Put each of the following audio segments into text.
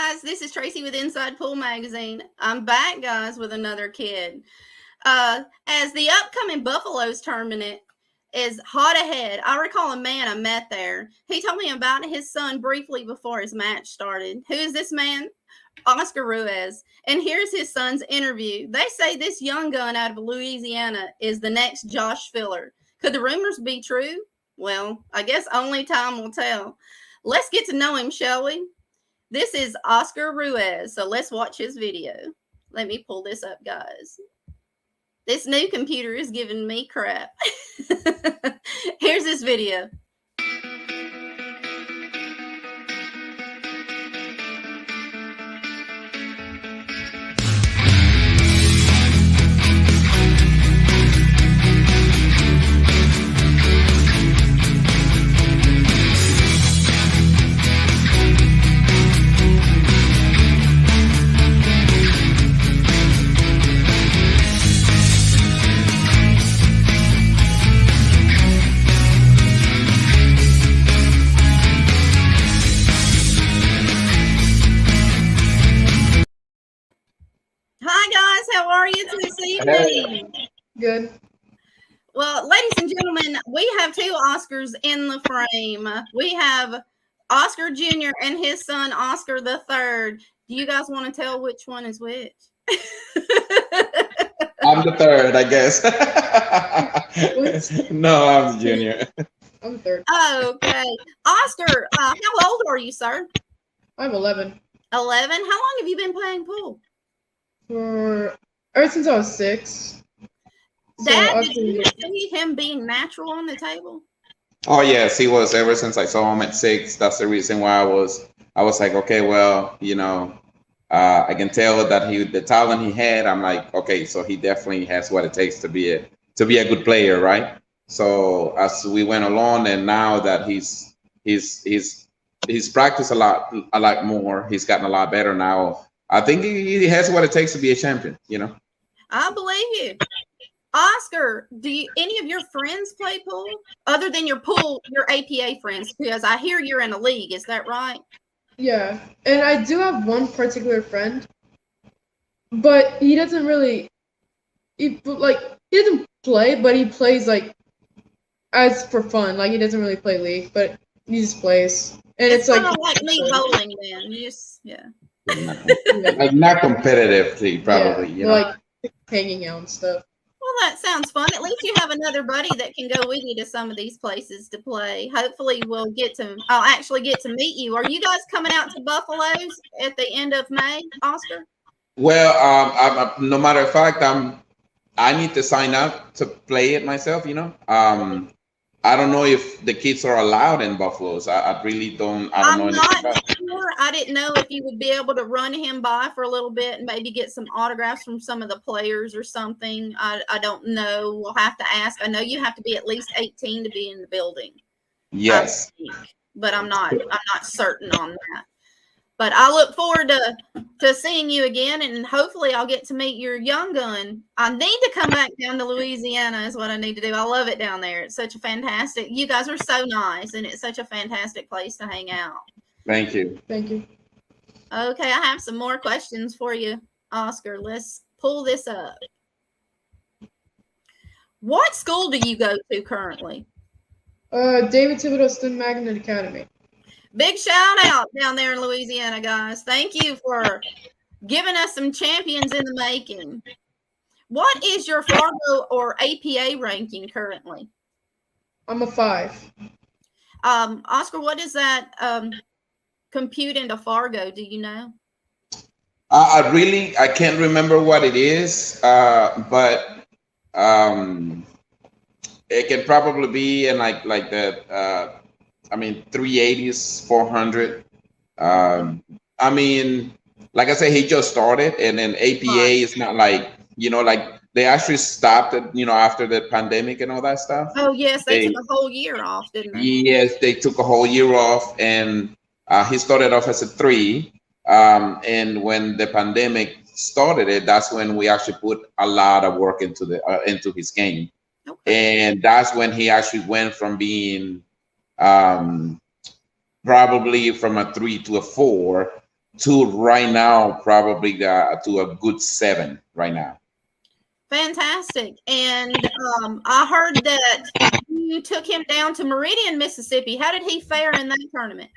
guys, this is Tracy with Inside Pool Magazine. I'm back, guys, with another kid. As the upcoming Buffaloes tournament is hot ahead, I recall a man I met there. He told me about his son briefly before his match started. Who is this man? Oscar Ruiz. And here's his son's interview. They say this young gun out of Louisiana is the next Josh Filler. Could the rumors be true? Well, I guess only time will tell. Let's get to know him, shall we? This is Oscar Ruiz, so let's watch his video. Let me pull this up, guys. This new computer is giving me crap. Here's this video. How are you this evening? Good. Well, ladies and gentlemen, we have two Oscars in the frame. We have Oscar Jr. and his son, Oscar the Third. Do you guys want to tell which one is which? I'm the third, I guess. No, I'm the junior. I'm the third. Okay. Oscar, how old are you, sir? I'm 11. 11? How long have you been playing pool? Ever since I was 6. Dad, did you see him being natural on the table? Oh yes, he was ever since I saw him at 6. That's the reason why I was like, okay, well, you know, I can tell that the talent he had. I'm like, okay, so he definitely has what it takes to be a good player, right? So as we went along, and now that he's practiced a lot more, he's gotten a lot better now. I think he has what it takes to be a champion, you know. I believe you. Oscar, do any of your friends play pool other than your APA friends? Because I hear you're in a league. Is that right? Yeah, and I do have one particular friend, but he doesn't really, he doesn't play, but he plays like as for fun. Like he doesn't really play league, but he just plays, and it's kind of like me bowling. Then you just like not competitively, probably. Yeah, you know? like hanging out and stuff. Well, that sounds fun. At least you have another buddy that can go with you to some of these places to play. Hopefully, I'll actually get to meet you. Are you guys coming out to Buffaloes at the end of May, Oscar? Well, no matter of fact, I need to sign up to play it myself. You know, I don't know if the kids are allowed in Buffaloes. I really don't. I don't know anything about it. Sure. I didn't know if you would be able to run him by for a little bit and maybe get some autographs from some of the players or something. I don't know. We'll have to ask. I know you have to be at least 18 to be in the building. Yes, but I'm not certain on that. But I look forward to seeing you again, and hopefully I'll get to meet your young gun. I need to come back down to Louisiana is what I need to do. I love it down there. It's such a fantastic – you guys are so nice, and it's such a fantastic place to hang out. Thank you. Thank you. Okay, I have some more questions for you, Oscar. Let's pull this up. What school do you go to currently? David Thibodeau Student Magnet Academy. Big shout out down there in Louisiana, guys. Thank you for giving us some champions in the making. What is your Fargo or APA ranking currently? I'm a 5. Oscar, what does that compute into Fargo? Do you know? I can't remember what it is, but it can probably be in like the 380s, 400. I mean, like I said, he just started, and then APA is not like, you know, like they actually stopped it, you know, after the pandemic and all that stuff. Oh, yes, they took a whole year off, didn't they? Yes, they took a whole year off, and he started off as a 3. And when the pandemic started, that's when we actually put a lot of work into his game. Okay. And that's when he actually went from being probably from a 3 to a 4, to right now probably to a good 7 right now. Fantastic. And I heard that you took him down to Meridian, Mississippi. How did he fare in that tournament?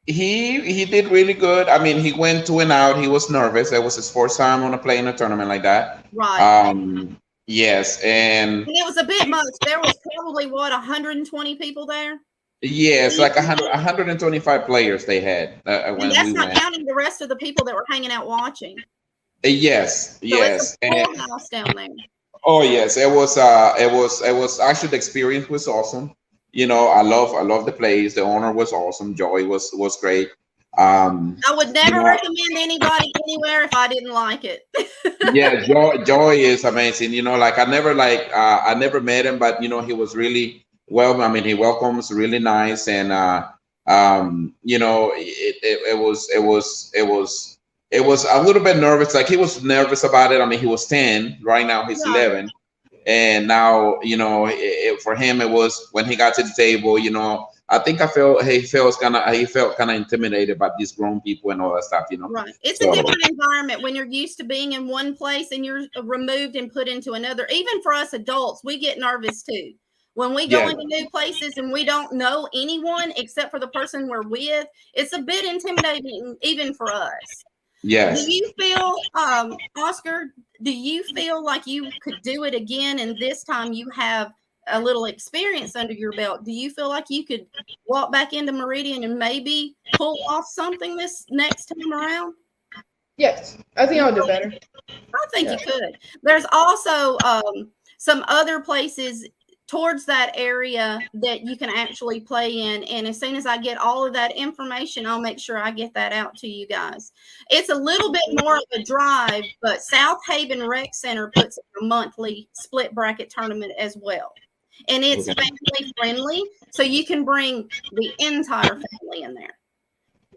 He did really good. I mean, he went 2 and out. He was nervous. It was his first time on a play in a tournament like that. Right. Yes, and it was a bit much. There was probably what 120 people there. Yes, like 125 players they had and when that's we not went. counting the rest of the people that were hanging out watching. Yes, So yes. it's a full house down there. Oh yes, it was actually, the experience was awesome. You know, I love the place. The owner was awesome. Joy was great. I would never recommend anybody anywhere if I didn't like it. Yeah, Joy is amazing. You know, like I never met him, but you know, he was really well. I mean, he welcomes really nice, and you know, it was a little bit nervous. Like he was nervous about it. I mean, he was 10. Right now he's 11. And now, you know, for him, it was when he got to the table, you know, I think he felt kind of intimidated by these grown people and all that stuff, you know. Right. It's a different environment when you're used to being in one place and you're removed and put into another. Even for us adults, we get nervous too. When we go into new places and we don't know anyone except for the person we're with, it's a bit intimidating even for us. Yes. Do you feel, Oscar, do you feel like you could do it again and this time you have a little experience under your belt? Do you feel like you could walk back into Meridian and maybe pull off something this next time around? Yes, I think I'll do better. I think you could. There's also some other places towards that area that you can actually play in. And as soon as I get all of that information, I'll make sure I get that out to you guys. It's a little bit more of a drive, but South Haven Rec Center puts a monthly split bracket tournament as well. And it's family friendly, so you can bring the entire family in there.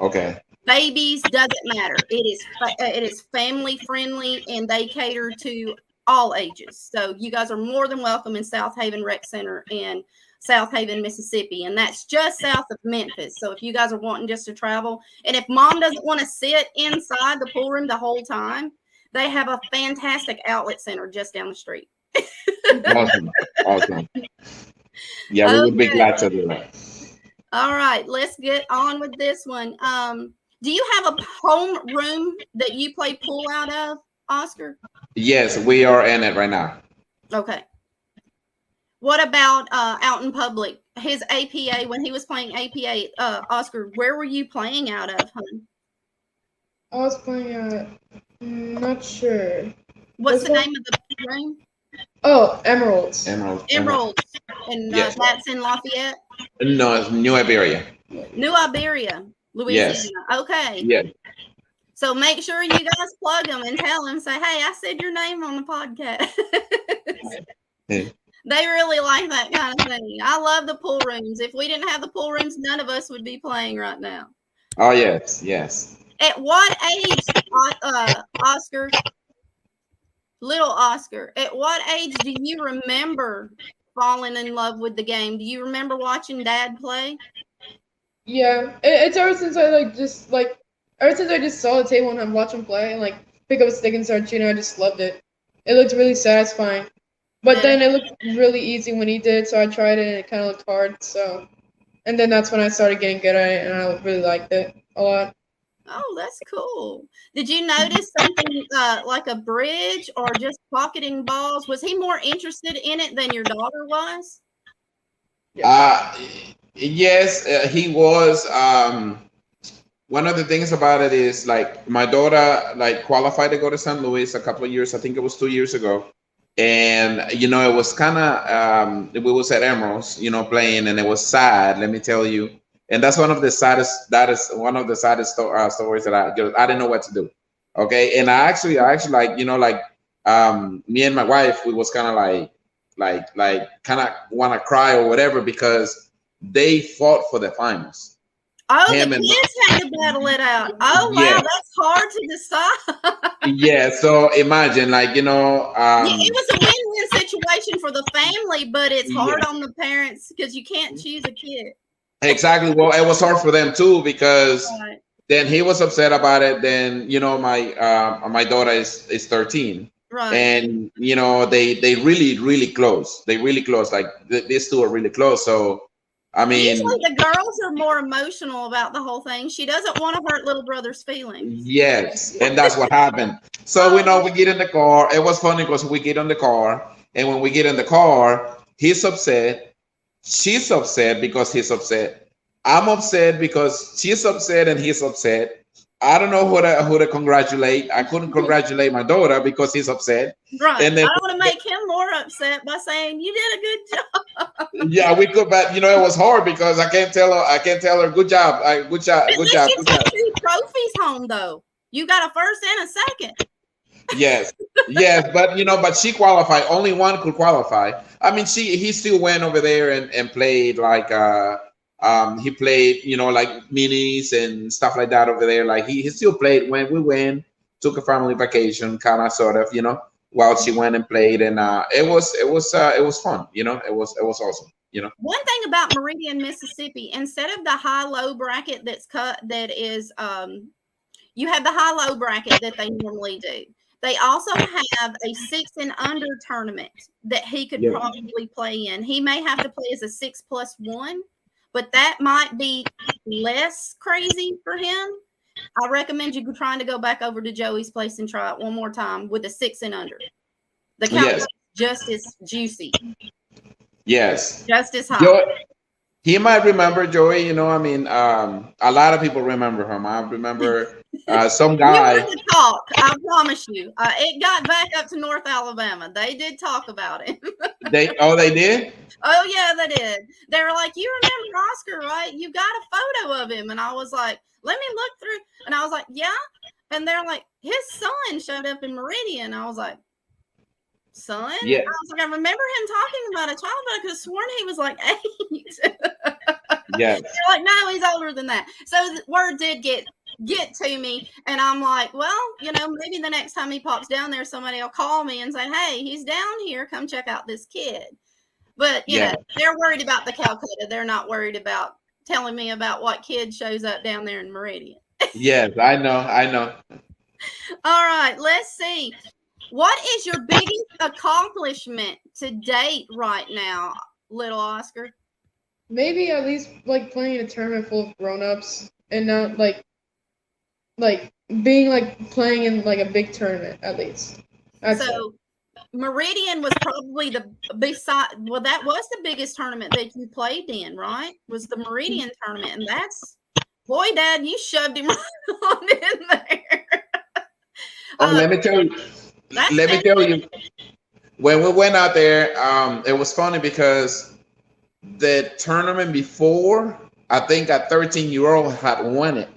Okay. Babies, doesn't matter. It is family friendly, and they cater to all ages. So you guys are more than welcome in South Haven Rec Center in South Haven, Mississippi. And that's just south of Memphis. So if you guys are wanting just to travel, and if mom doesn't want to sit inside the pool room the whole time, they have a fantastic outlet center just down the street. Awesome. Yeah, we would be glad to do that. All right, let's get on with this one. Do you have a home room that you play pool out of, Oscar? Yes, we are in it right now. Okay. What about out in public? His APA, when he was playing APA, Oscar, where were you playing out of, hon? I was playing out, not sure. What's the name of the room? Oh, Emeralds. Emeralds. And yes. That's in Lafayette? No, it's New Iberia. New Iberia, Louisiana. Yes. Okay. Yeah. So make sure you guys plug them and tell them, say, hey, I said your name on the podcast. They really like that kind of thing. I love the pool rooms. If we didn't have the pool rooms, none of us would be playing right now. Oh, yes. At what age, Oscar, little Oscar, at what age do you remember falling in love with the game? Do you remember watching Dad play? Yeah, it's ever since ever since I just saw the table and I'm watching play and pick up a stick and start shooting, I just loved it. It looked really satisfying. But then it looked really easy when he did, so I tried it and it kind of looked hard. So, and then that's when I started getting good at it and I really liked it a lot. Oh, that's cool. Did you notice something like a bridge or just pocketing balls? Was he more interested in it than your daughter was? Yes, he was. One of the things about it is my daughter qualified to go to St. Louis a couple of years. I think it was 2 years ago. And, you know, it was kind of, we was at Emeralds, you know, playing, and it was sad, let me tell you. And that's one of the saddest, stories that I didn't know what to do. Okay. And I actually me and my wife, we was kind of kind of want to cry or whatever, because they fought for the finals. Oh, the kids had to battle it out. Oh, wow, that's hard to decide. Yeah, so imagine, it was a win-win situation for the family, but it's hard on the parents because you can't choose a kid. Exactly. Well, it was hard for them too, because then he was upset about it. Then my daughter is 13, Right. and they really close. They really close. Like these two are really close. So I mean, usually the girls are more emotional about the whole thing. She doesn't want to hurt little brother's feelings. yes, and that's what happened. So we get in the car. It was funny because we get in the car, and when we get in the car, he's upset. She's upset because he's upset. I'm upset because she's upset and he's upset. I don't know who to congratulate. I couldn't congratulate my daughter because he's upset. Right. And then, I don't want to make him more upset by saying you did a good job. yeah, we could, but it was hard because I can't tell her good job, good job, At good least job, you good took job. 2 trophies home though. You got a first and a second. Yes, yes, but she qualified. Only one could qualify. I mean, he still went over there and played like he played like minis and stuff like that over there. Like he still played when we went, took a family vacation, kind of sort of while she went and played, and it was fun. It was awesome. One thing about Meridian, Mississippi, instead of the high-low bracket that's cut, that is you have the high-low bracket that they normally do. They also have a 6 and under tournament that he could probably play in. He may have to play as a 6+1, but that might be less crazy for him. I recommend you trying to go back over to Joey's place and try it one more time with a 6 and under. The count is just as juicy. Yes. Just as hot. He might remember Joey, I mean, a lot of people remember him. I remember some guy. You to talk, I promise you. It got back up to North Alabama. They did talk about him. They did? Oh, yeah, they did. They were like, you remember Oscar, right? You got a photo of him. And I was like, let me look through. And I was like, yeah. And they're like, his son showed up in Meridian. I was like, son? Yeah. I was like, I remember him talking about a child, but I could have sworn he was like 8. Yeah. They're like, no, he's older than that. So the word did get to me, and I'm like, well, maybe the next time he pops down there, somebody will call me and say, hey, he's down here. Come check out this kid. But they're worried about the Calcutta. They're not worried about telling me about what kid shows up down there in Meridian. Yes, I know. All right, let's see. What is your biggest accomplishment to date right now, little Oscar? Maybe at least like playing a tournament full of grown-ups and not like being like playing in like a big tournament at least. So Meridian was probably that was the biggest tournament that you played in, right? Was the Meridian tournament, and that's boy, Dad, you shoved him right on in there. Let me tell you, when we went out there, it was funny because the tournament before, I think a 13-year-old had won it.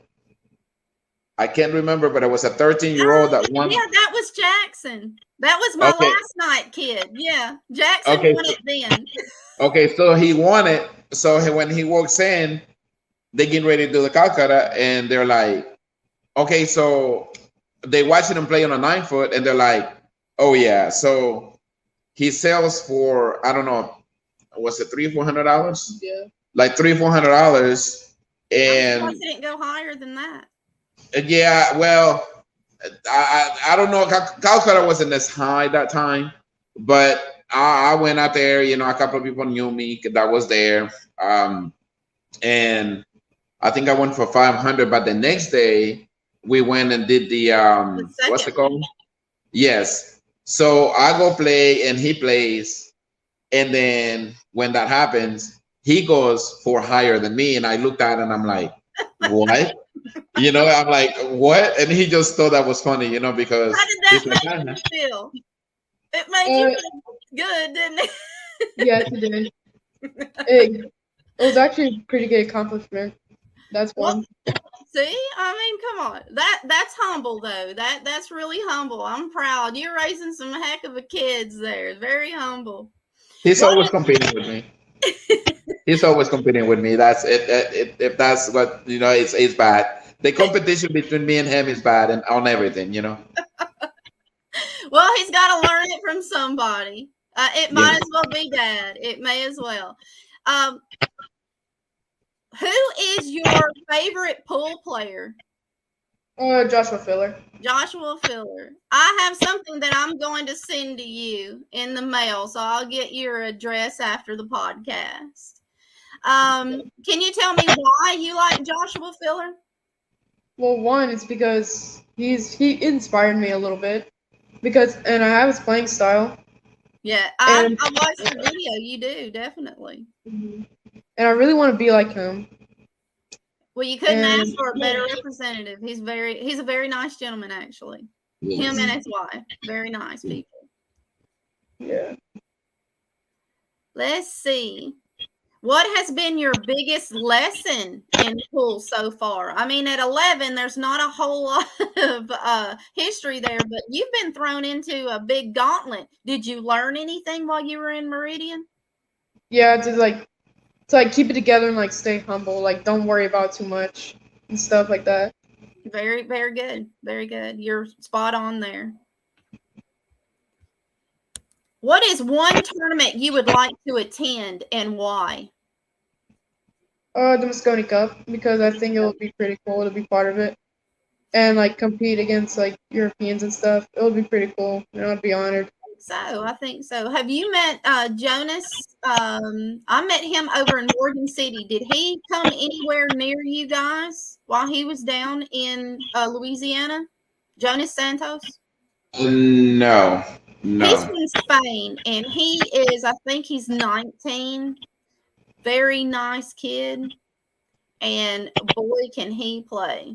I can't remember, but it was a 13-year-old that won. Yeah, that was Jackson. That was my last night kid. Yeah, Jackson won it then. Okay, so he won it. So when he walks in, they getting ready to do the Calcutta, and they're like, okay, so they watching him play on a 9-foot, and they're like, oh yeah. So he sells for, I don't know, was it $300-400? Yeah. Like $300-400. And I didn't go higher than that. Yeah, well, I don't know. Calcutta wasn't as high that time, but I went out there. A couple of people knew me that was there, and I think I went for 500. But the next day we went and did the what's it called? Yes. So I go play and he plays, and then when that happens, he goes for higher than me, and I looked at it and I'm like, what? I'm like, what? And he just thought that was funny, because how did that make you feel? It made you feel good, didn't it? Yes, it did. It was actually a pretty good accomplishment. That's one. See, I mean, come on. That's humble though. That's really humble. I'm proud. You're raising some heck of a kids there. Very humble. He's always competing with me. He's always competing with me. That's it. If that's what it's bad. The competition between me and him is bad, and on everything, Well, he's got to learn it from somebody. It might as well be Dad. It may as well. Who is your favorite pool player? Joshua Filler. Joshua Filler. I have something that I'm going to send to you in the mail, so I'll get your address after the podcast. Can you tell me why you like Joshua Filler? Well, one, it's because he inspired me a little bit and I have his playing style. Yeah, I And watched the video. You do, definitely. and I really want to be like him. Well, you couldn't And ask for a better representative. He's a very nice gentleman, actually. Yes. Him and his wife, very nice people. yeah. Let's see. What has been your biggest lesson in pool so far? I mean, at 11, there's not a whole lot of history there, but you've been thrown into a big gauntlet. Did you learn anything while you were in Meridian? Yeah, to keep it together and like stay humble, like don't worry about too much and stuff like that. Very, very good. Very good. You're spot on there. What is one tournament you would like to attend and why? The Moscone Cup, because I think it would be pretty cool to be part of it and like compete against like Europeans and stuff. It would be pretty cool, and I'd be honored. I think so. Have you met Jonas? I met him over in Morgan City. Did he come anywhere near you guys while he was down in Louisiana? Jonas Santos? No. He's from Spain, and I think he's 19. Very nice kid, and boy, can he play.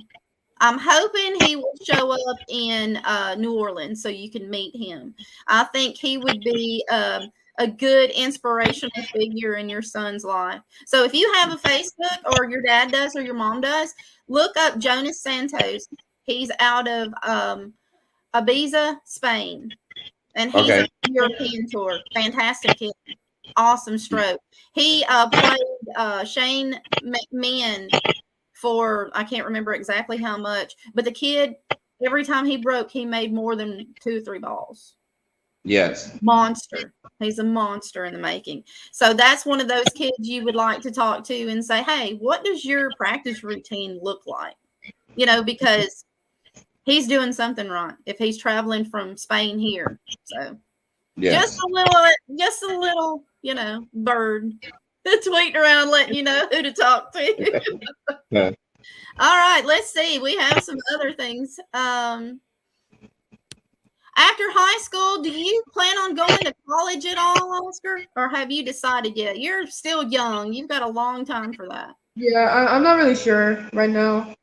I'm hoping he will show up in New Orleans so you can meet him. I think he would be a good inspirational figure in your son's life. So if you have a Facebook, or your dad does, or your mom does, look up Jonas Santos. He's out of Ibiza, Spain, and he's on the European tour. Fantastic kid. Awesome stroke. He played Shane McMahon for, I can't remember exactly how much, but the kid, every time he broke, he made more than 2 or 3 balls. Yes. Monster. He's a monster in the making. So that's one of those kids you would like to talk to and say, hey, what does your practice routine look like? You know, because he's doing something right if he's traveling from Spain here. So yes. just a little, you know, bird tweeting around letting you know who to talk to. Yeah. All right, let's see. We have some other things. After high school, do you plan on going to college at all, Oscar? Or have you decided yet? You're still young. You've got a long time for that. Yeah, I'm not really sure right now.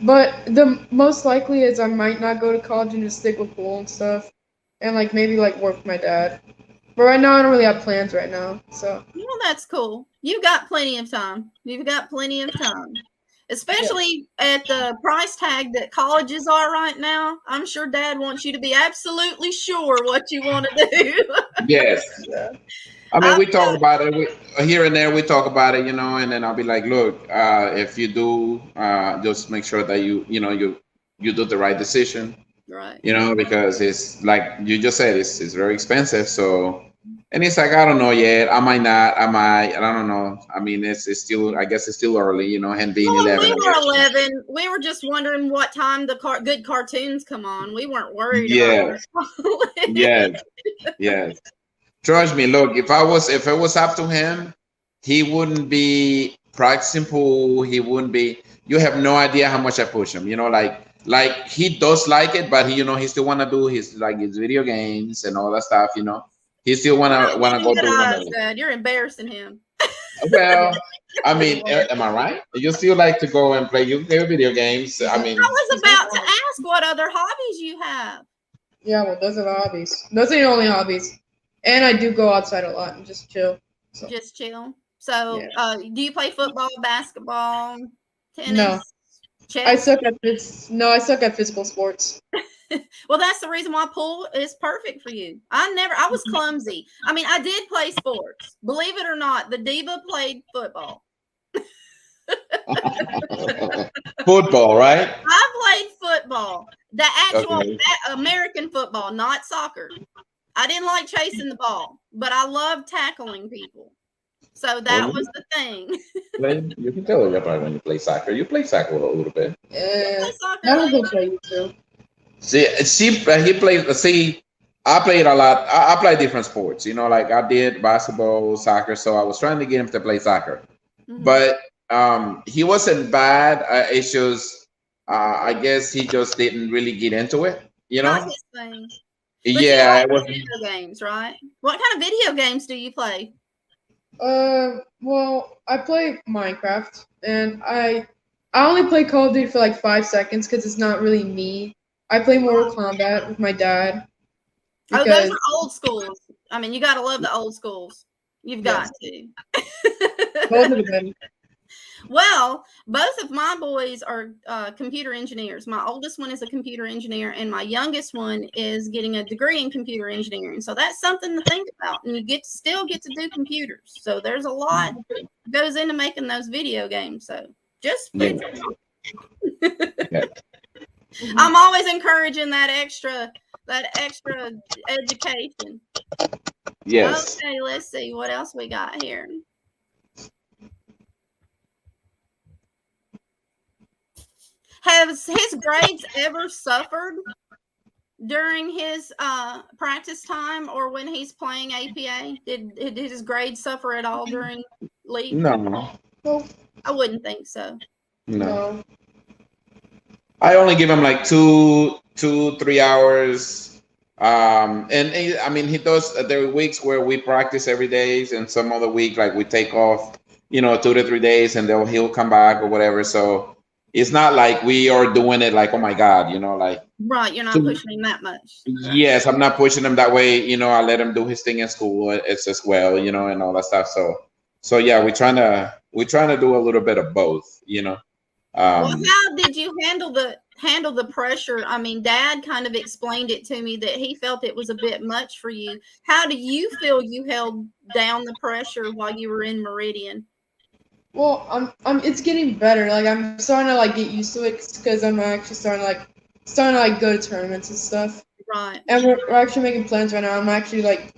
But the most likely is I might not go to college and just stick with pool and stuff. And like maybe like work with my dad. But right now I don't really have plans right now. So well, that's cool. You've got plenty of time. Especially at the price tag that colleges are right now. I'm sure Dad wants you to be absolutely sure what you want to do. Yes. I mean, we talk about it here and there. We talk about it, you know, and then I'll be like, look, if you do, just make sure that you do the right decision, right? You know, because it's like you just said, it's very expensive. So, and it's like, I don't know yet. I might not. I might. I don't know. I mean, it's still. I guess it's still early, you know. And being 11. We were 11. We were just wondering what time the good cartoons come on. We weren't worried. Yes. Yes. Yes. Trust me. Look, if it was up to him, he wouldn't be practicing pool. He wouldn't be. You have no idea how much I push him. You know, like he does like it, but he still want to do his video games and all that stuff. You know, he still wanna go do. Dad, you're embarrassing him. Well, I mean, am I right? You still like to go and play video games? I mean, I was about to ask what other hobbies you have. Yeah, well, those are the hobbies. Those are the only hobbies. And I do go outside a lot and just chill. So. Just chill. So, do you play football, basketball, tennis? No. Chess? I suck at physical sports. Well, that's the reason why pool is perfect for you. I was clumsy. I mean, I did play sports. Believe it or not, the diva played football. Football, right? I played football. The actual American football, not soccer. I didn't like chasing the ball, but I loved tackling people. So Well, that was the thing. you can tell everybody when you play soccer. You play soccer a little bit. Play soccer, That was Lee? okay, you too. He played. See, I played a lot. I played different sports. You know, like I did basketball, soccer. So I was trying to get him to play soccer, Mhm. but he wasn't bad. It's just, I guess he just didn't really get into it. You Not know? his thing. But you Yeah, like it was. video games, right? What kind of video games do you play? Well, I play Minecraft, and I only play Call of Duty for like 5 seconds because it's not really me. I play Mortal Kombat with my dad Oh, those because are old schools. I mean, you got to love the old schools. You've yes, got to. both of them. Well, both of my boys are computer engineers. My oldest one is a computer engineer, and my youngest one is getting a degree in computer engineering. So that's something to think about. And you still get to do computers. So there's a lot goes into making those video games. So just Yeah. food for thought. Yeah. I'm always encouraging that extra education. Yes. Okay, let's see what else we got here. Has his grades ever suffered during his practice time or when he's playing APA? Did his grades suffer at all during league? No. I wouldn't think so. No. I only give him like 3 hours. I mean, he does. There are weeks where we practice every day, and some other week like we take off, 2 to 3 days, and he'll come back or whatever. So it's not like we are doing it like, oh my God, like. Right, you're not pushing him that much. Yes, I'm not pushing him that way. I let him do his thing in school. It's as well, and all that stuff. So yeah, we're trying to do a little bit of both. Well, how did you handle the pressure? I mean, Dad kind of explained it to me that he felt it was a bit much for you. How do you feel you held down the pressure while you were in Meridian? Well, it's getting better. Like I'm starting to like get used to it because I'm actually starting to go to tournaments and stuff. Right. And we're actually making plans right now. I'm actually like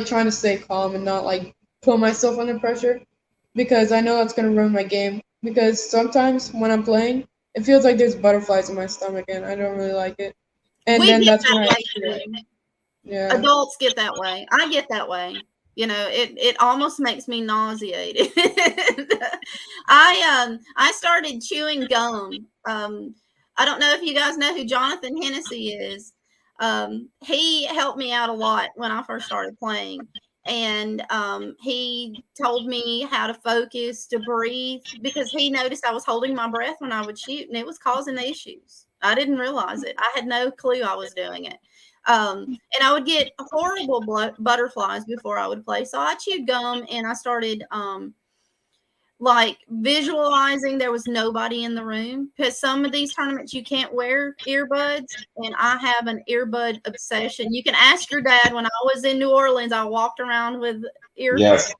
trying to stay calm and not like put myself under pressure because I know that's gonna ruin my game. Because sometimes when I'm playing, it feels like there's butterflies in my stomach and I don't really like it. And We then get that's that when way too. yeah. Adults get that way. I get that way. It almost makes me nauseated. I started chewing gum. I don't know if you guys know who Jonathan Hennessy is. He helped me out a lot when I first started playing. And he told me how to focus, to breathe, because he noticed I was holding my breath when I would shoot, and it was causing issues. I didn't realize it. I had no clue I was doing it. And I would get horrible butterflies before I would play. So I chewed gum, and I started like visualizing there was nobody in the room, because some of these tournaments you can't wear earbuds, and I have an earbud obsession. You can ask your dad. When I was in New Orleans, I walked around with earbuds. Yes,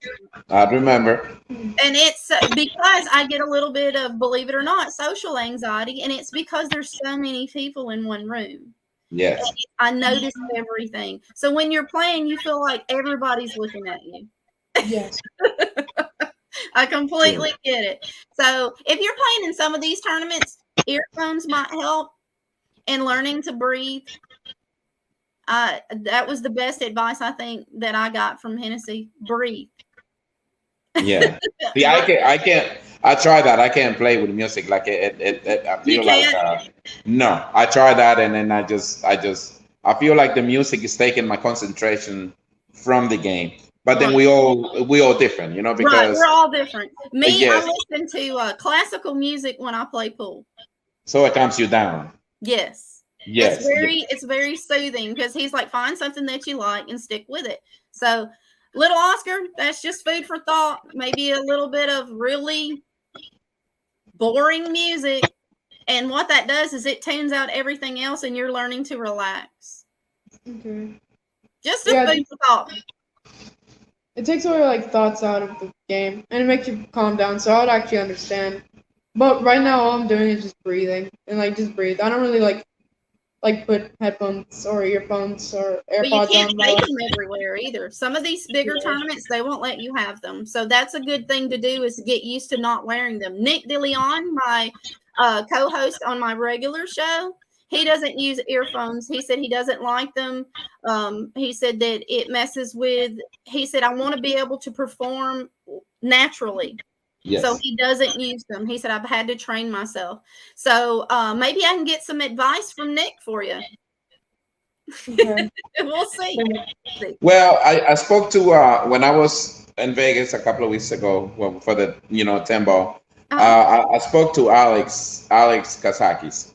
I remember. And it's because I get a little bit of, believe it or not, social anxiety, and it's because there's so many people in one room. Yes. And I notice everything. So when you're playing, you feel like everybody's looking at you. Yes. I completely get it. So if you're playing in some of these tournaments, earphones might help in learning to breathe. That was the best advice I think that I got from Hennessy. Breathe. Yeah. See, I can't. I try that. I can't play with music like it I feel like no. I try that, and then I feel like the music is taking my concentration from the game. But then we all different, because right, we're all different. Me, yes. I listen to classical music when I play pool. So it calms you down. Yes. Yes. It's very soothing, because he's like, find something that you like and stick with it. So little Oscar, that's just food for thought. Maybe a little bit of really boring music. And what that does is it tunes out everything else, and you're learning to relax. Okay. Just a food for thought. It takes away like thoughts out of the game, and it makes you calm down. So I would actually understand. But right now, all I'm doing is just breathing and like just breathe. I don't really like like put headphones or earphones or But you AirPods can't on. take them everywhere either. Some of these bigger tournaments, they won't let you have them. So that's a good thing to do, is to get used to not wearing them. Nick DeLeon, my co-host on my regular show, he doesn't use earphones. He said he doesn't like them. He said that it messes with, he said, I want to be able to perform naturally. Yes. So he doesn't use them. He said, I've had to train myself. So maybe I can get some advice from Nick for you. Okay. We'll see. Well, I spoke to when I was in Vegas a couple of weeks ago, well, for the 10 ball. I spoke to Alex Kazakis.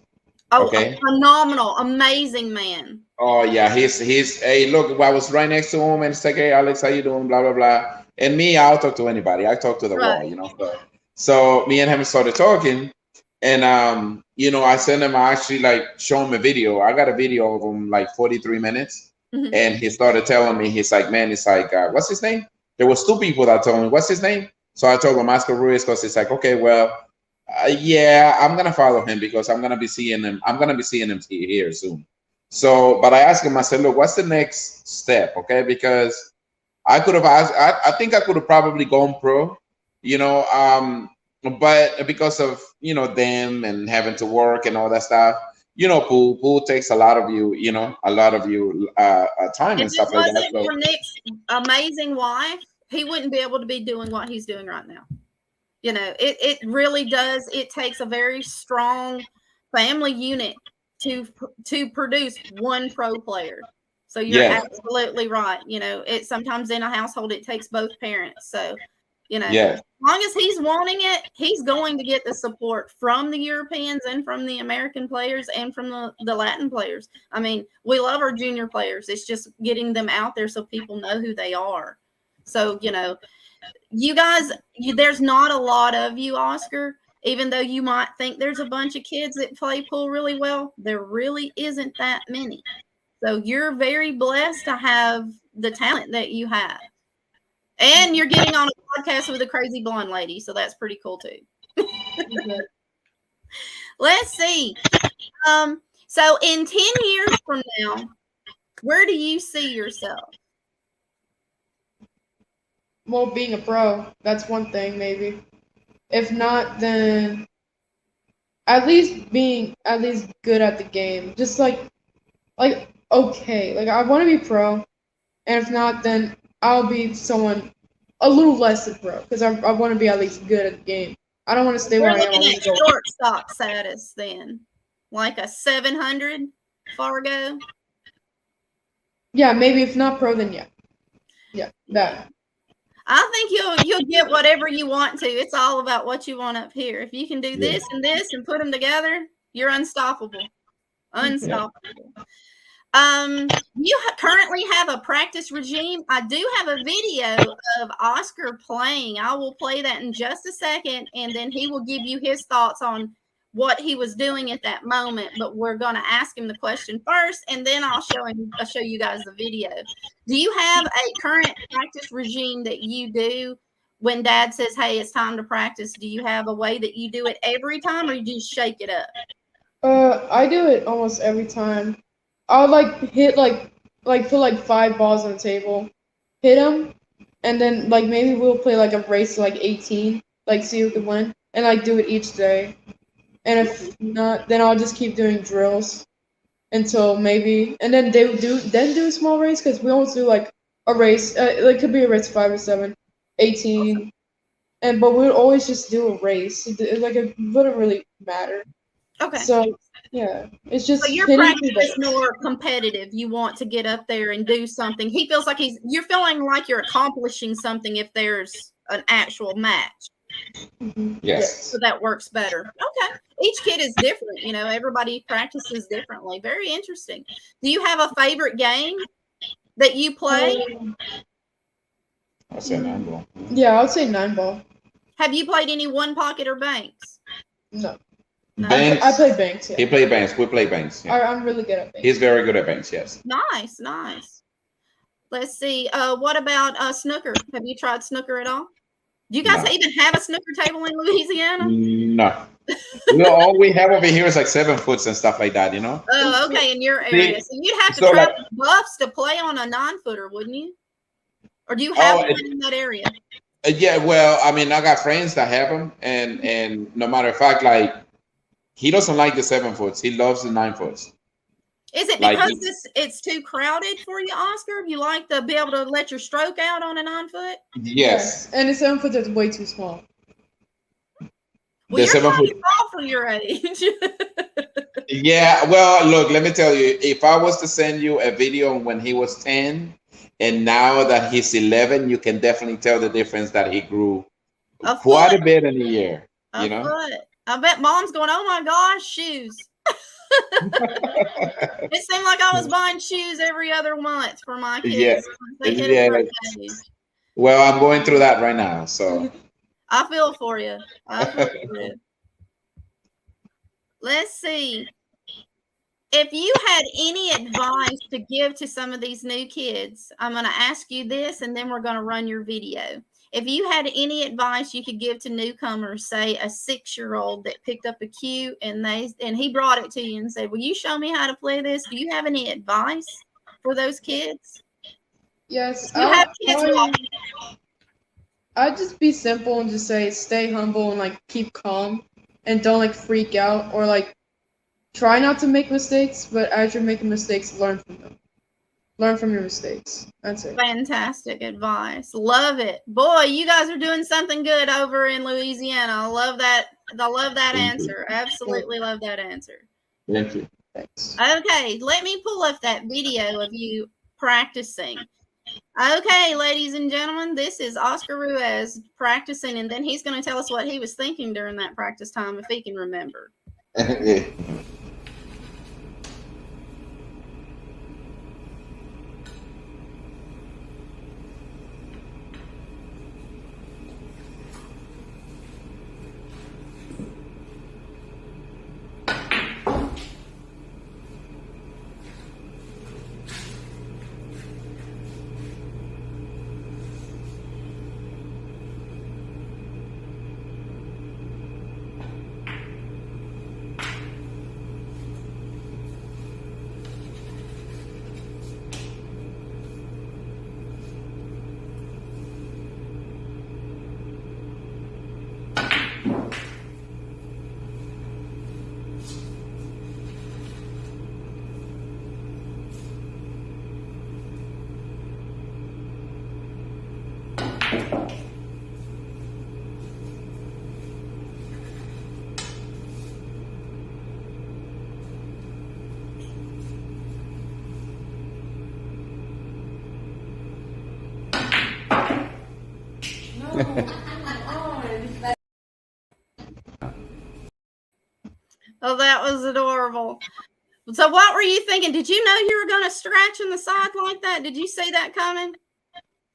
Oh, Okay. a phenomenal, amazing man. Oh yeah, he's hey, look, I was right next to him and said, hey Alex, how you doing? Blah blah blah. And me, I'll talk to anybody. I talk to the wall, So me and him started talking, and I sent him, I actually like show him a video. I got a video of him like 43 minutes, and he started telling me, he's like, man, it's like what's his name? There was two people that told me what's his name. So I told him Oscar Ruiz, because it's like, okay, well, yeah, I'm gonna follow him because I'm gonna be seeing him. I'm gonna be seeing him here soon. So, but I asked him, I said, look, what's the next step? Okay, because I could have asked, I think I could have probably gone pro, but because of, them and having to work and all that stuff, pool takes a lot of you, time If and stuff it like that. wasn't So, for Nick's amazing wife, he wouldn't be able to be doing what he's doing right now. It really does. It takes a very strong family unit to produce one pro player. So you're absolutely right. It sometimes in a household it takes both parents. So, as long as he's wanting it, he's going to get the support from the Europeans and from the American players and from the Latin players. I mean, we love our junior players. It's just getting them out there so people know who they are. So, you guys, there's not a lot of you, Oscar. Even though you might think there's a bunch of kids that play pool really well, there really isn't that many. So you're very blessed to have the talent that you have. And you're getting on a podcast with a crazy blonde lady, so that's pretty cool too. Let's see. So in 10 years from now, where do you see yourself? Well, being a pro, that's one thing maybe. If not, then at least being good at the game. Just like okay. Like I want to be pro, and if not, then I'll be someone a little less than pro, because I want to be at least good at the game. I don't want to stay where I am. We're looking at shortstop status then, like a 700 Fargo. Yeah, maybe if not pro, then yeah, that. I think you'll get whatever you want to. It's all about what you want up here. If you can do this and this and put them together, you're unstoppable. Unstoppable. You currently have a practice regime. I do have a video of Oscar playing. I will play that in just a second, and then he will give you his thoughts on what he was doing at that moment. But we're going to ask him the question first, and then I'll show you guys the video. Do you have a current practice regime that you do when Dad says, hey, it's time to practice? Do you have a way that you do it every time, or you just shake it up? I do it almost every time. I'll hit put 5 balls on the table, hit them, and then maybe we'll play a race to 18, see who can win, and do it each day. And if not, then I'll just keep doing drills until maybe, and then do a small race, because we always do a race. It could be a race 5 or 7, 18, but we'll always just do a race. It wouldn't really matter. Okay. So yeah, it's just. So your practice is more competitive. You want to get up there and do something. He feels like you're feeling like you're accomplishing something if there's an actual match. Mm-hmm. Yes. So that works better. Okay. Each kid is different. Everybody practices differently. Very interesting. Do you have a favorite game that you play? I'll say 9 ball. Yeah, I would say 9 ball. Have you played any one pocket or banks? No. Banks. I play banks. Yeah. He played banks. We play banks. Yeah. I'm really good at banks. He's very good at banks. Yes. Nice. Let's see. What about snooker? Have you tried snooker at all? Do you guys even have a snooker table in Louisiana? No. all we have over here is like 7 foots and stuff like that, you know. Oh, okay, in your area. So you'd have to So travel like, buffs to play on a 9-footer, wouldn't you? Or do you have oh, one in that area? yeah. Well, I mean, I got friends that have them, and no matter of fact, like he doesn't like the 7 foots. He loves the 9 foots. Is it Like, because it's too crowded for you, Oscar? You like to be able to let your stroke out on a 9-foot? yes, And the 7 foot is way too small. Well, the you're 7 pretty foot. small for your age. Yeah. Well, look, let me tell you. If I was to send you a video when he was 10, and now that he's 11, you can definitely tell the difference that he grew A quite foot. a bit in a year. A You know. foot. I bet mom's going, oh my gosh, shoes. It seemed like I was buying shoes every other month for my kids Yeah. once they hit a Yeah. certain age. Well, I'm going through that right now, so. I feel for you. I feel for you. Let's see. If you had any advice to give to some of these new kids, I'm going to ask you this and then we're going to run your video. If you had any advice you could give to newcomers, say a 6-year-old that picked up a cue and he brought it to you and said, will you show me how to play this? Do you have any advice for those kids? Yes, You have kids watching. I'd just be simple and just say stay humble and like keep calm and don't like freak out or like try not to make mistakes, but as you're making mistakes, learn from them. Learn from your mistakes. That's it. Fantastic advice. Love it. Boy, you guys are doing something good over in Louisiana. I love that. I love that answer. Absolutely love that answer. Thank you. Thanks. Okay, let me pull up that video of you practicing. Okay, ladies and gentlemen, this is Oscar Ruiz practicing, and then he's going to tell us what he was thinking during that practice time, if he can remember. Yeah. Oh, that was adorable. So what were you thinking? Did you know you were going to scratch in the side like that? Did you see that coming?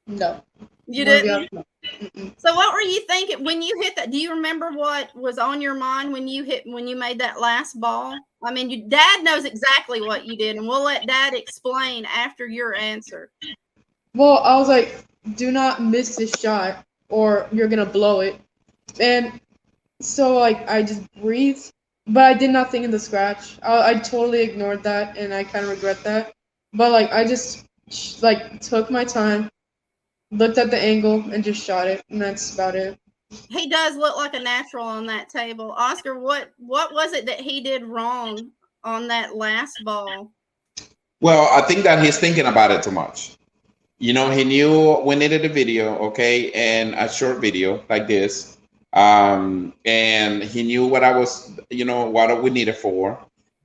No. You didn't? So what were you thinking when you hit that? Do you remember what was on your mind when you made that last ball? I mean, Dad knows exactly what you did, and we'll let Dad explain after your answer. Well, I was like, do not miss this shot or you're going to blow it. And so, like, I just breathed, but I did not think of the scratch. I totally ignored that, and I kind of regret that. But, like, I just, like, took my time, looked at the angle, and just shot it, and that's about it. He does look like a natural on that table. Oscar, what was it that he did wrong on that last ball? Well, I think that he's thinking about it too much. You know, he knew we needed a video, okay, and a short video like this. And he knew what I was, you know, what we needed for.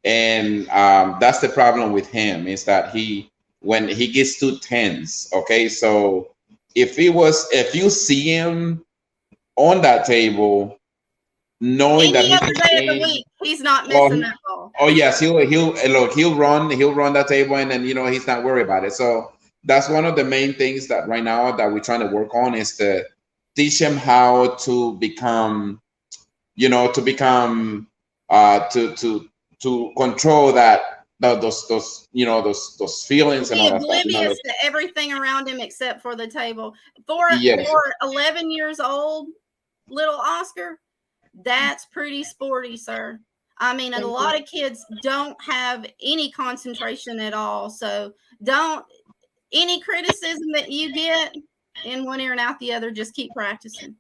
And that's the problem with him is that when he gets too tense, okay, so if you see him on that table, knowing that Any other day of the week, he's not missing that ball. Oh yes, he'll run that table, and then, you know, he's not worried about it. So that's one of the main things that right now that we're trying to work on is to teach him how to become, you know, to control that those you know those feelings and all that stuff. Oblivious to everything around him except for the table. For 11 years old, little Oscar, That's pretty sporty, sir. I mean, and a lot of kids don't have any concentration at all. So don't, any criticism that you get in one ear and out the other, just keep practicing.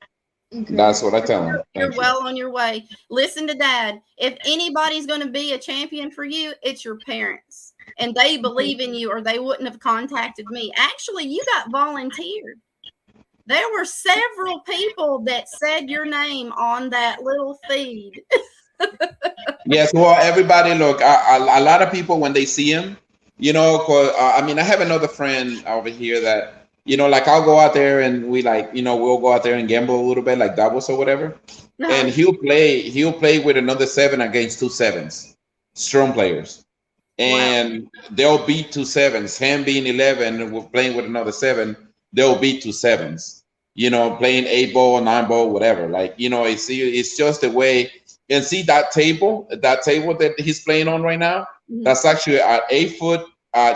Okay. That's what I tell them. You're well on your way. Listen to Dad. If anybody's going to be a champion for you, it's your parents. And they believe in you, or they wouldn't have contacted me. Actually, you got volunteered. There were several people that said your name on that little feed. Yes, well, everybody, look, a lot of people, when they see him, you know, 'cause, I mean, I have another friend over here that, you know, like I'll go out there and we like, you know, we'll go out there and gamble a little bit, like doubles or whatever. Uh-huh. And he'll play with another 7 against 2 7s, strong players. And they'll beat 2 7s. Him being 11, we're playing with another 7, they'll beat 2 7s. You know, playing 8 ball, 9 ball, whatever. Like, you know, it's just the way. And see that table that he's playing on right now, that's actually an 8-foot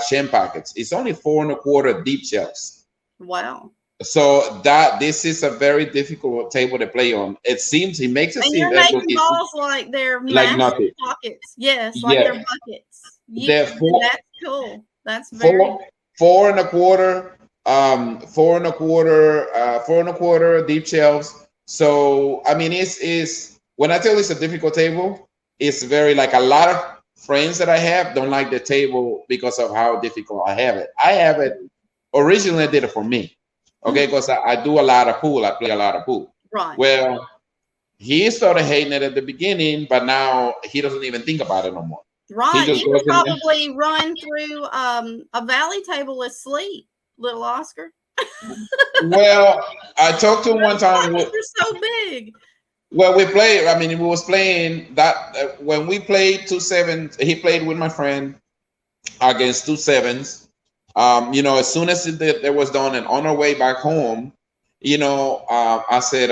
shem packets. It's only 4 1/4 deep shells. Wow. So this is a very difficult table to play on. It seems he makes it and seem you're making balls like they're like nothing. Pockets. Yes, like they're buckets. That's cool. That's very 4 1/4, 4 1/4, 4 1/4 deep shells. So I mean, it's when I tell you it's a difficult table, it's very, like, a lot of friends that I have don't like the table because of how difficult I have it. I have it originally. I did it for me, okay, because I do a lot of pool. I play a lot of pool. Right. Well, he started hating it at the beginning, but now he doesn't even think about it no more. Right. You could probably run through a valley table asleep, little Oscar. Well, I talked to him one time. You're so big. Well, we was playing that when we played 2 7s. He played with my friend against 2 7s. You know, as soon as it was done, and on our way back home, you know, I said,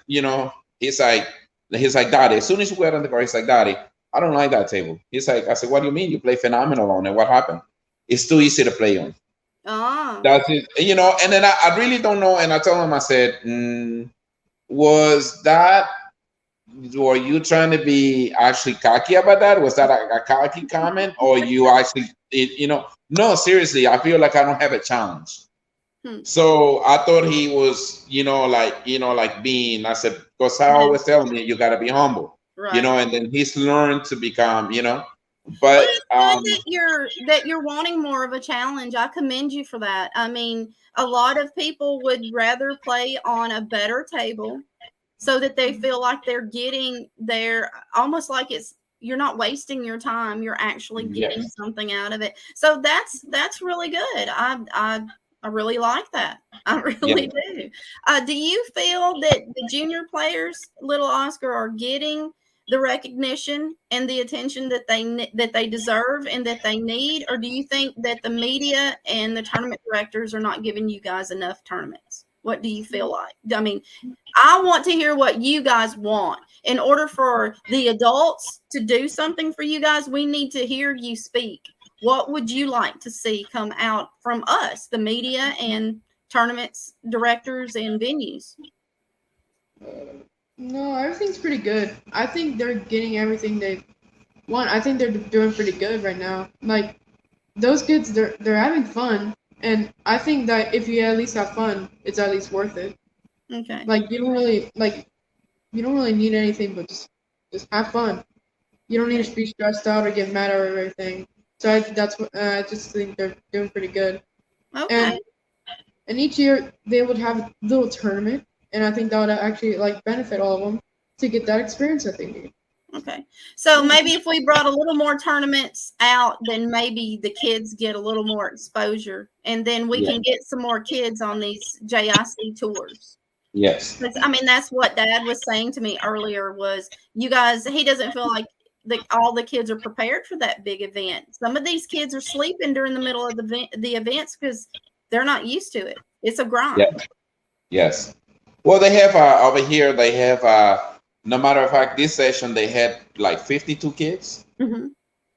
you know, he's like, Daddy. As soon as you got on the car, he's like, Daddy, I don't like that table. He's like, I said, what do you mean? You play phenomenal on it. What happened? It's too easy to play on. Oh. That's it. You know, and then I really don't know. And I told him, I said, were you trying to be actually cocky about that? Was that a cocky comment, or you actually, you know? No, seriously, I feel like I don't have a challenge. So I thought he was, like being. I said, because I always tell me you got to be humble, right. And then he's learned to become, But that you're wanting more of a challenge. I commend you for that. I mean, a lot of people would rather play on a better table so that they feel like they're getting there, almost like you're not wasting your time. You're actually getting something out of it. So that's really good. I really like that. I really do. Do you feel that the junior players, little Oscar, are getting the recognition and the attention that they deserve and that they need, or do you think that the media and the tournament directors are not giving you guys enough tournaments? What do you feel like? I mean, I want to hear what you guys want. In order for the adults to do something for you guys, we need to hear you speak. What would you like to see come out from us, the media and tournaments directors and venues? No, everything's pretty good. I think they're getting everything they want. I think they're doing pretty good right now. Like, those kids, they're having fun, and I think that if you at least have fun, it's at least worth it. Okay. Like, you don't really need anything but just have fun. You don't need to be stressed out or get mad at everything. So I just think they're doing pretty good. Okay. And each year they would have a little tournament. And I think that would actually benefit all of them to get that experience that they need. Okay. So maybe if we brought a little more tournaments out, then maybe the kids get a little more exposure, and then we can get some more kids on these JIC tours. Yes. I mean, that's what Dad was saying to me earlier was you guys, he doesn't feel like all the kids are prepared for that big event. Some of these kids are sleeping during the middle of the events because they're not used to it. It's a grind. Yeah. Yes. Well, they have over here. They have, no matter of fact, this session they had like 52 kids. Mm-hmm.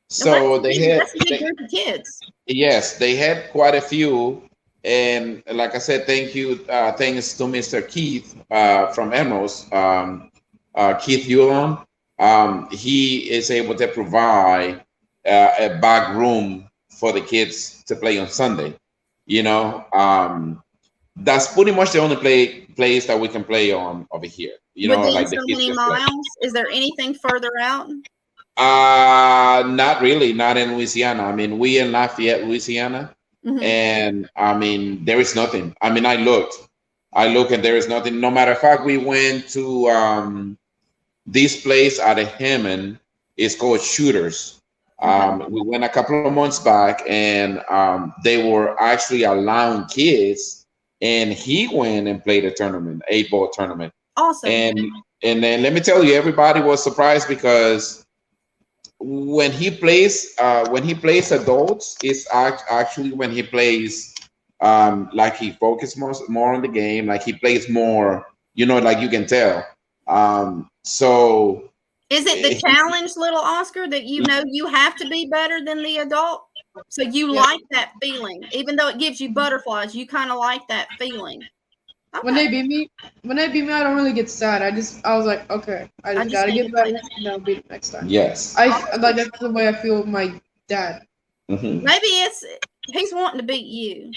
So that's a big group of kids. Yes, they had quite a few, and like I said, thanks to Mr. Keith from Emeralds. Keith Yulon, he is able to provide a back room for the kids to play on Sunday. You know, that's pretty much the only place that we can play on over here. You know, Within like so the kids many can play. miles? Is there anything further out? Not really, not in Louisiana. I mean, we in Lafayette, Louisiana, Mhm. and I mean, there is nothing. I mean, I look, and there is nothing. No matter of fact, we went to this place out of Hammond. It's called Shooters. Okay. We went a couple of months back, and they were actually allowing kids, and he went and played a tournament, 8-ball tournament, Awesome. and then let me tell you, everybody was surprised because when he plays adults, it's actually when he plays like he focuses more on the game, like he plays more, you know, like you can tell. So Is it the challenge, little Oscar, that you know you have to be better than the adult? So you Yeah. like that feeling, even though it gives you butterflies. You kind of like that feeling. When Okay. they beat me, I don't really get sad. I was like, okay, I just gotta need get to play better, this. and I'll beat it next time. yes. I like that's the way I feel with my dad. Mhm. Maybe he's wanting to beat you.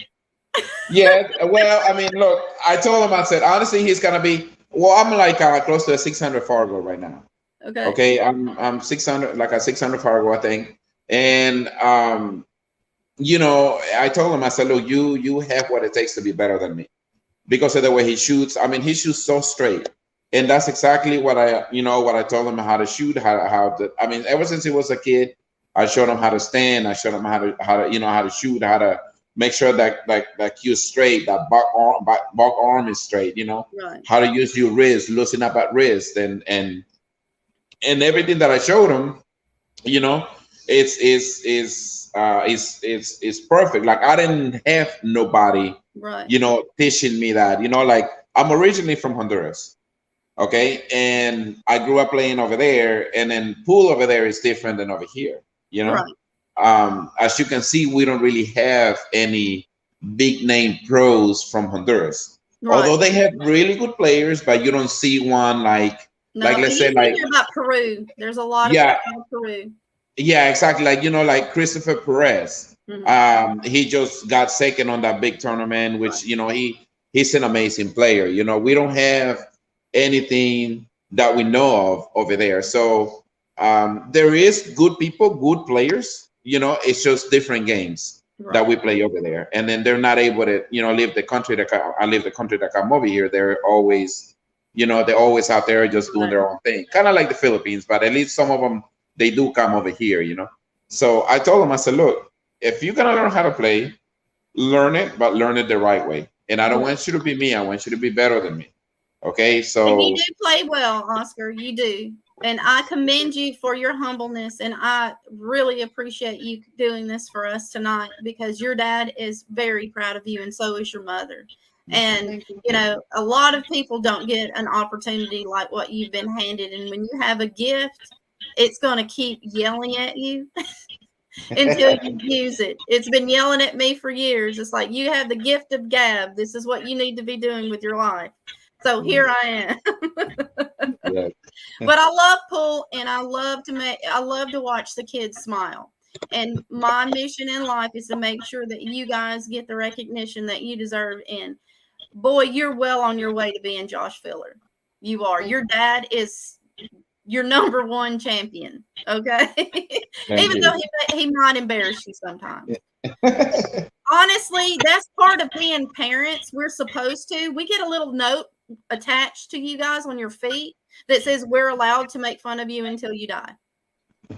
Yeah, well, I mean, look, I told him, I said, honestly, he's gonna be. Well, I'm like close to a 600 Fargo right now. Okay. Okay, I'm 600, like a 600 Fargo, I think, and you know, I told him, I said, look, you have what it takes to be better than me because of the way he shoots. I mean, he shoots so straight, and that's exactly what I told him how to shoot, how to. I mean, ever since he was a kid, I showed him how to stand. I showed him how to how to shoot, how to make sure that cue's straight, that back arm is straight. You know, Right. how to use your wrist, loosen up at wrist, and everything that I showed him, you know, it's perfect. Like I didn't have nobody, Right. you know, teaching me that. You know, like I'm originally from Honduras, okay, and I grew up playing over there, and then pool over there is different than over here. You know, Right. as you can see, we don't really have any big name pros from Honduras. Right. Although they have really good players, but you don't see one No, let's you say like hear about Peru. There's a lot of yeah, people in Peru. yeah, exactly. Like, you know, like Christopher Perez. Mhm. He just got second on that big tournament, Right. which, you know, he's an amazing player. You know, we don't have anything that we know of over there. So there is good people, good players, you know, it's just different games that Right. we play over there. And then they're not able to, you know, leave the country I live the country that come over here. They're always, you know, they're always out there just doing Right. their own thing. Kind of like the Philippines, but at least some of them they do come over here, you know. So I told him, I said, look, if you're gonna learn how to play, learn it, but learn it the right way. And I don't want you to be me. I want you to be better than me. Okay, And you so do play well, Oscar. You do. And I commend you for your humbleness. And I really appreciate you doing this for us tonight because your dad is very proud of you, and so is your mother. And, Thank you. you know, a lot of people don't get an opportunity like what you've been handed. And when you have a gift, it's going to keep yelling at you until you use it. It's been yelling at me for years. It's like, you have the gift of gab. This is what you need to be doing with your life. So here I am. yeah. But I love pool, and I love to watch the kids smile. And my mission in life is to make sure that you guys get the recognition that you deserve. And boy, you're well on your way to being Josh Filler. You are. Your dad is your number one champion. Okay. Thank Even you. though he might embarrass you sometimes. Honestly, that's part of being parents. We're supposed to. We get a little note attached to you guys on your feet that says we're allowed to make fun of you until you die.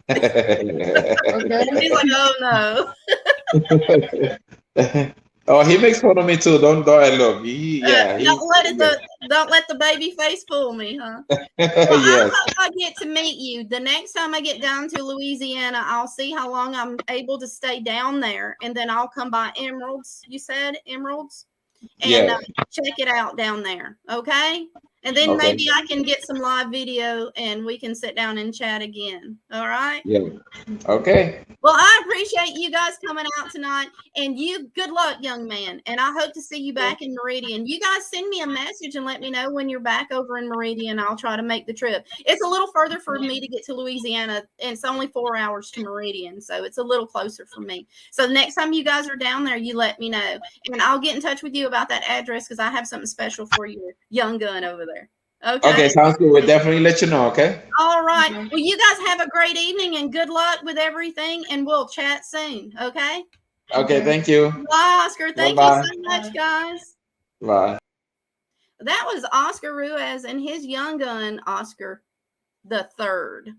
Okay. He's like, oh no. Oh, he makes fun of me too. Don't look. Yeah, Don't let the baby face fool me, huh? Well, yes. I hope I get to meet you. The next time I get down to Louisiana, I'll see how long I'm able to stay down there, and then I'll come by Emeralds. You said Emeralds, and Yeah. check it out down there. Okay. And then Okay. maybe I can get some live video and we can sit down and chat again. All right. Yeah. Okay. Well, I appreciate you guys coming out tonight, and you good luck, young man. And I hope to see you back in Meridian. You guys send me a message and let me know when you're back over in Meridian. I'll try to make the trip. It's a little further for me to get to Louisiana, and it's only 4 hours to Meridian, so it's a little closer for me. So next time you guys are down there, you let me know, and I'll get in touch with you about that address because I have something special for your young gun over there. Okay. Okay, sounds good. We'll definitely let you know, okay? All right. Well, you guys have a great evening and good luck with everything, and we'll chat soon. Okay. Okay, thank you. Bye, Oscar. Thank you Bye-bye. so much, guys. Bye. That was Oscar Ruiz and his young gun, Oscar the Third.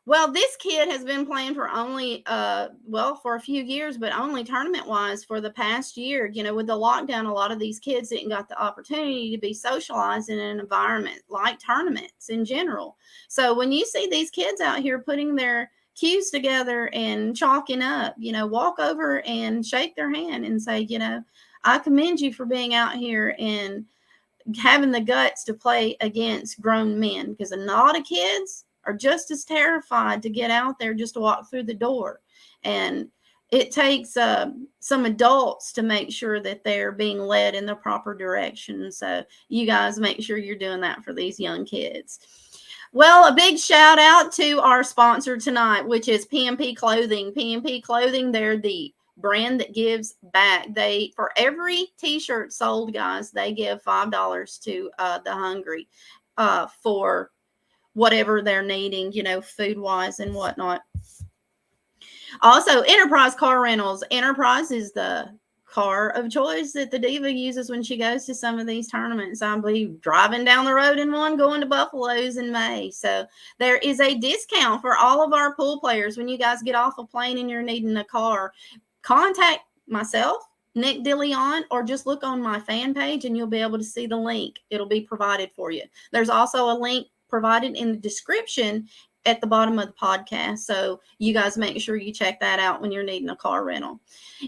Well, this kid has been playing for only, for a few years, but only tournament-wise for the past year. You know, with the lockdown, a lot of these kids didn't got the opportunity to be socialized in an environment like tournaments in general. So when you see these kids out here putting their cues together and chalking up, you know, walk over and shake their hand and say, you know, I commend you for being out here and having the guts to play against grown men, because a lot of kids are just as terrified to get out there just to walk through the door. And it takes some adults to make sure that they're being led in the proper direction. So you guys make sure you're doing that for these young kids. Well, a big shout out to our sponsor tonight, which is PMP Clothing. PMP Clothing, they're the brand that gives back. They, for every t-shirt sold, guys, they give $5 to the hungry for whatever they're needing, you know, food wise and whatnot. Also, Enterprise Car Rentals. Enterprise is the car of choice that the diva uses when she goes to some of these tournaments. I believe driving down the road in one, going to Buffalo's in May. So there is a discount for all of our pool players. When you guys get off a plane and you're needing a car, contact myself, Nick DeLeon, or just look on my fan page and you'll be able to see the link. It'll be provided for you. There's also a link provided in the description at the bottom of the podcast. So you guys make sure you check that out when you're needing a car rental.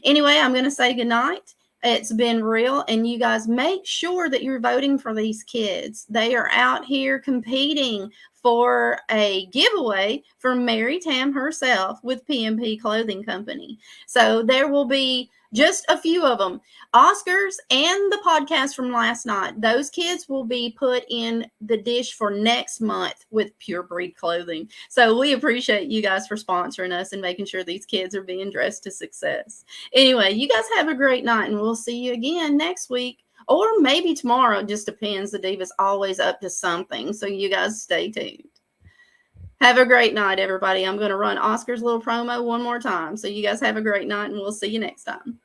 Anyway, I'm going to say goodnight. It's been real. And you guys make sure that you're voting for these kids. They are out here competing for a giveaway from Mary Tam herself with PMP Clothing Company. So there will be just a few of them. Oscars and the podcast from last night, those kids will be put in the dish for next month with Pure Breed Clothing. So we appreciate you guys for sponsoring us and making sure these kids are being dressed to success. Anyway, you guys have a great night, and we'll see you again next week. Or maybe tomorrow. It just depends. The diva's always up to something. So you guys stay tuned. Have a great night, everybody. I'm going to run Oscar's little promo one more time. So you guys have a great night, and we'll see you next time.